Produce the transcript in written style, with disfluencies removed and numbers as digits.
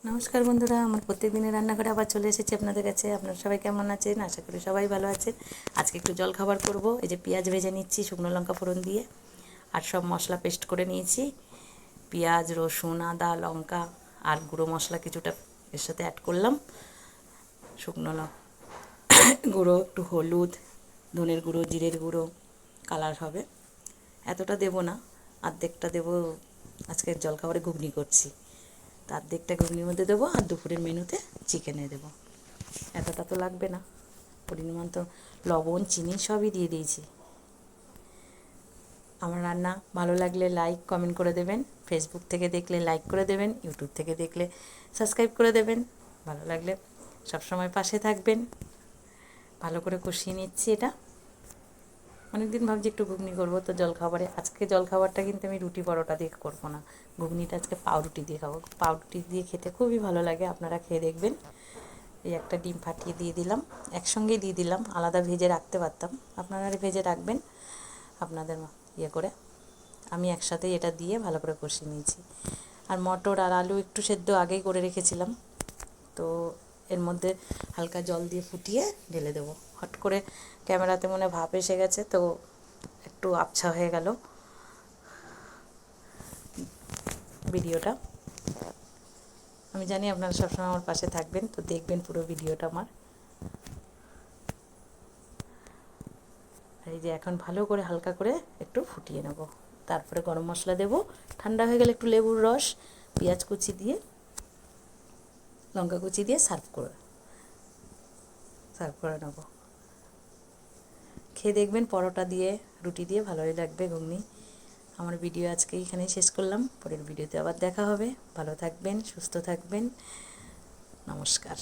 নমস্কার বন্ধুরা, আমার প্রত্যেক দিনের রান্নাঘরে আবার চলে এসেছি আপনাদের কাছে। আপনারা সবাই কেমন আছেন? আশা করি সবাই ভালো আছেন। আজকে একটু জল খাবার করব। এই যে পেঁয়াজ ভেজে নিচ্ছি শুকনো লঙ্কা ফোড়ন দিয়ে, আর সব মশলা পেস্ট করে নিয়েছি। পেঁয়াজ, রসুন, আদা, লঙ্কা আর গুঁড়ো মশলা কিছুটা এর সাথে অ্যাড করলাম। শুকনো গুঁড়ো, একটু হলুদ, ধনের গুঁড়ো, জিরের গুঁড়ো, কালার হবে। এতটা দেব না, অর্ধেকটা দেবো। আজকের জলখাবারে ঘুগনি করছি, তার দিকটা ঘুগনির মধ্যে দেবো, আর দুপুরের মেনুতে চিকেনে দেবো। এতটা তো লাগবে না, পরিমাণ তো লবণ, চিনি সবই দিয়ে দিয়েছি। আমার রান্না ভালো লাগলে লাইক কমেন্ট করে দেবেন। ফেসবুক থেকে দেখলে লাইক করে দেবেন, ইউটিউব থেকে দেখলে সাবস্ক্রাইব করে দেবেন। ভালো লাগলে সবসময় পাশে থাকবেন। ভালো করে কষিয়ে নিচ্ছি এটা। অনেকদিন ভাবছি একটু ঘুগনি করবো, তো জলখাবারে আজকে জলখাবারটা কিন্তু আমি রুটি পরোটা দিয়ে করবো না, ঘুগনিটা আজকে পাউরুটি দিয়ে খাবো। পাউরুটি দিয়ে খেতে খুবই ভালো লাগে, আপনারা খেয়ে দেখবেন। এই একটা ডিম ফাটিয়ে দিয়ে দিলাম, একসঙ্গেই দিয়ে দিলাম, আলাদা ভেজে রাখতে পারতাম। আপনারা ভেজে রাখবেন আপনাদের ইয়ে করে। আমি একসাথেই এটা দিয়ে ভালো করে কষিয়ে নিয়েছি। আর মটর আর আলু একটু সেদ্ধ আগেই করে রেখেছিলাম, তো এর মধ্যে হালকা জল দিয়ে ফুটিয়ে ঢেলে দেবো। হট করে ক্যামেরাতে মনে ভাপ এসে গেছে, তো একটু আবছা হয়ে গেল ভিডিওটা। আমি জানি আপনারা সবসময় আমার পাশে থাকবেন, তো দেখবেন পুরো ভিডিওটা আমার। আর এই যে এখন ভালো করে হালকা করে একটু ফুটিয়ে নেব, তারপরে গরম মশলা দেব। ঠান্ডা হয়ে গেলে একটু লেবুর রস, পেঁয়াজ কুচি দিয়ে, লঙ্কা কুচি দিয়ে সার্ভ করে নেব। খেয়ে দেখবেন, পরোটা দিয়ে, রুটি দিয়ে ভালোই লাগবে ঘুগনি। আমার ভিডিও আজকে এখানেই শেষ করলাম। পরের ভিডিওতে আবার দেখা হবে। ভালো থাকবেন, সুস্থ থাকবেন। নমস্কার।